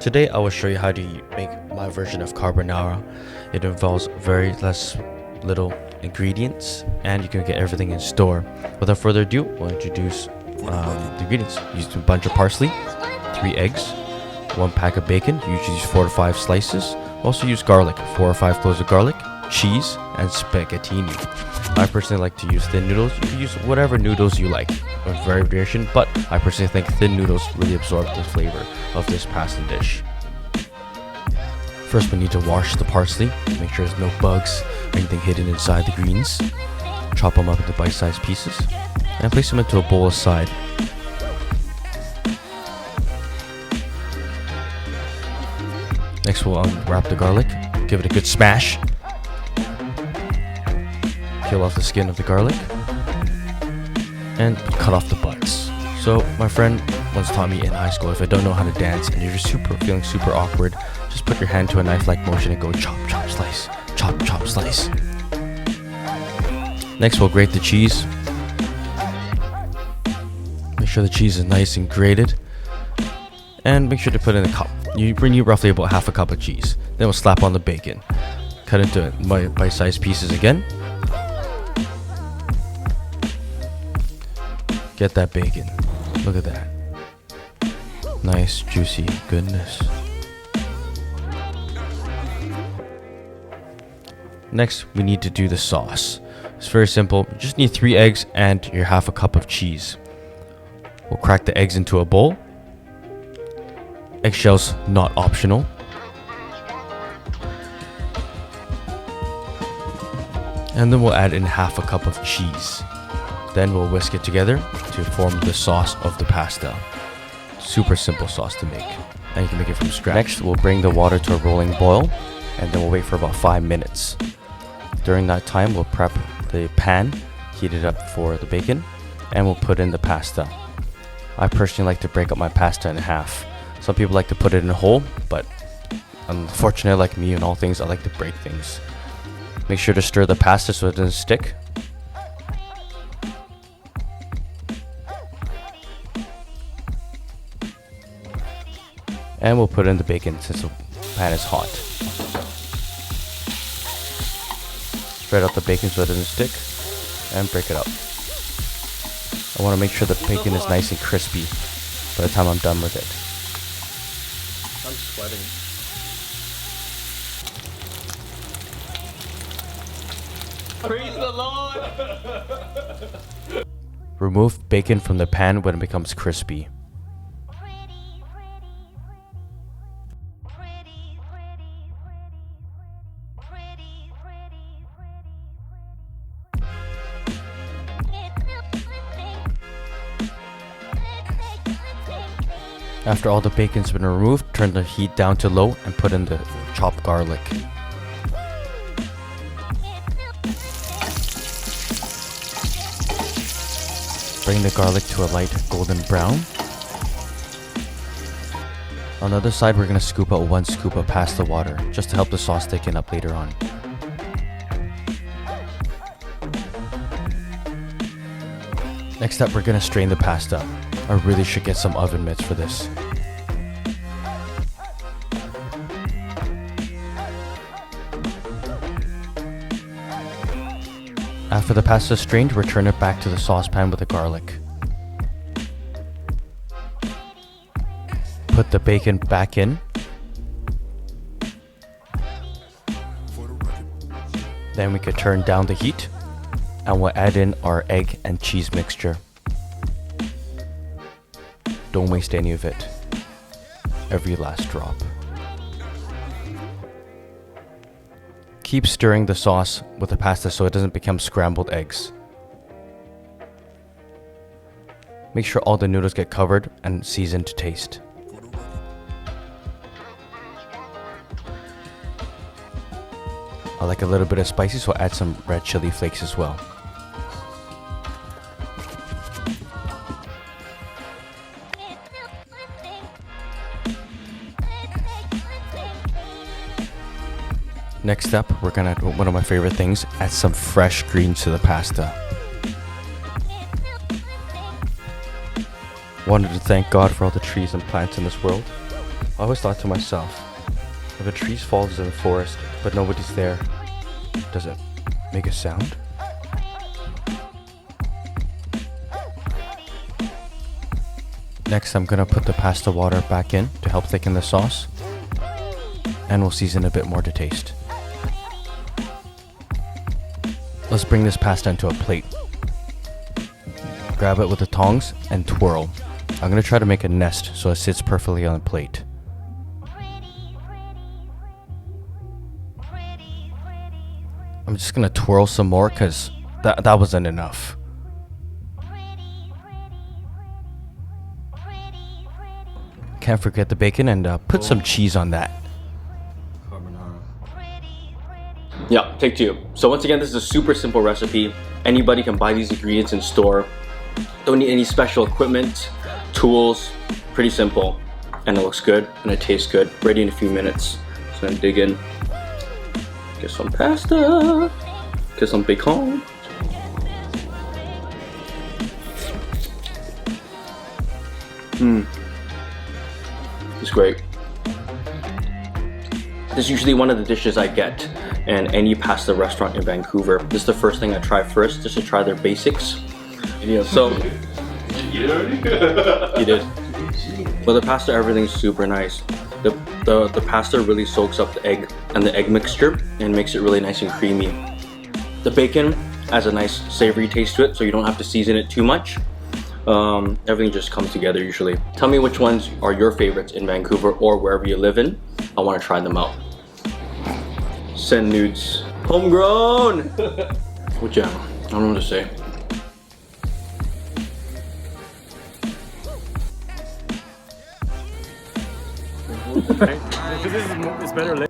Today I will show you how to make my version of carbonara. It involves very little ingredients and you can get everything in store. Without further ado, we'll introduce the ingredients. Use a bunch of parsley, 3 eggs, 1 pack of bacon, usually use 4 to 5 slices. Also use garlic, 4 or 5 cloves of garlic, cheese, and spaghettini. I personally like to use thin noodles. You can use whatever noodles you like, a variation, but I personally think thin noodles really absorb the flavor of this pasta dish. First, we need to wash the parsley, make sure there's no bugs or anything hidden inside the greens. Chop them up into bite-sized pieces and place them into a bowl aside. Next, we'll unwrap the garlic, give it a good smash. Peel off the skin of the garlic and cut off the butts. So my friend once taught me in high school, if I don't know how to dance and you're just feeling super awkward, just put your hand to a knife-like motion and go chop, chop, slice, chop, chop, slice. Next, we'll grate the cheese. Make sure the cheese is nice and grated, and make sure to put in a cup. You need roughly about half a cup of cheese. Then we'll slap on the bacon. Cut into bite-sized pieces again. Get that bacon. Look at that. Nice, juicy goodness. Next, we need to do the sauce. It's very simple. You just need 3 eggs and your half a cup of cheese. We'll crack the eggs into a bowl. Eggshells not optional. And then we'll add in half a cup of cheese. Then we'll whisk it together to form the sauce of the pasta. Super simple sauce to make, and you can make it from scratch. Next, we'll bring the water to a rolling boil, and then we'll wait for about 5 minutes. During that time, we'll prep the pan, heat it up for the bacon, and we'll put in the pasta. I personally like to break up my pasta in half. Some people like to put it in whole, but unfortunately, like me and all things, I like to break things. Make sure to stir the pasta so it doesn't stick. And we'll put in the bacon since the pan is hot. Spread out the bacon so it doesn't stick and break it up. I want to make sure the bacon is nice and crispy by the time I'm done with it. I'm sweating. Praise the Lord! Remove bacon from the pan when it becomes crispy. After all the bacon's been removed, turn the heat down to low and put in the chopped garlic. Bring the garlic to a light golden brown. On the other side, we're going to scoop out 1 scoop of pasta water just to help the sauce thicken up later on. Next up, we're going to strain the pasta. I really should get some oven mitts for this. After the pasta is strained, return it back to the saucepan with the garlic. Put the bacon back in. Then we could turn down the heat and we'll add in our egg and cheese mixture. Don't waste any of it. Every last drop. Keep stirring the sauce with the pasta so it doesn't become scrambled eggs. Make sure all the noodles get covered and seasoned to taste. I like a little bit of spicy, so I'll add some red chili flakes as well. Next up, we're gonna do one of my favorite things, add some fresh greens to the pasta. Wanted to thank God for all the trees and plants in this world. I always thought to myself, if a tree falls in the forest but nobody's there, does it make a sound? Next, I'm gonna put the pasta water back in to help thicken the sauce, and we'll season a bit more to taste. Let's bring this pasta into a plate. Grab it with the tongs and twirl. I'm gonna try to make a nest so it sits perfectly on the plate. I'm just gonna twirl some more because that wasn't enough. Can't forget the bacon and put some cheese on that. Carbonara. Yeah, take two. So once again, this is a super simple recipe. Anybody can buy these ingredients in store. Don't need any special equipment, tools. Pretty simple. And it looks good and it tastes good. Ready in a few minutes. So I'm gonna dig in. Get some pasta. Get some bacon. It's great. This is usually one of the dishes I get in any pasta restaurant in Vancouver. This is the first thing I try first, just to try their basics. You know, so you did. But the pasta, everything's super nice. The pasta really soaks up the egg and the egg mixture and makes it really nice and creamy. The bacon has a nice savory taste to it, so you don't have to season it too much. Everything just comes together usually. Tell me which ones are your favorites in Vancouver or wherever you live in. I want to try them out. Send nudes. Homegrown! What jam? I don't know what to say. Because it's better later.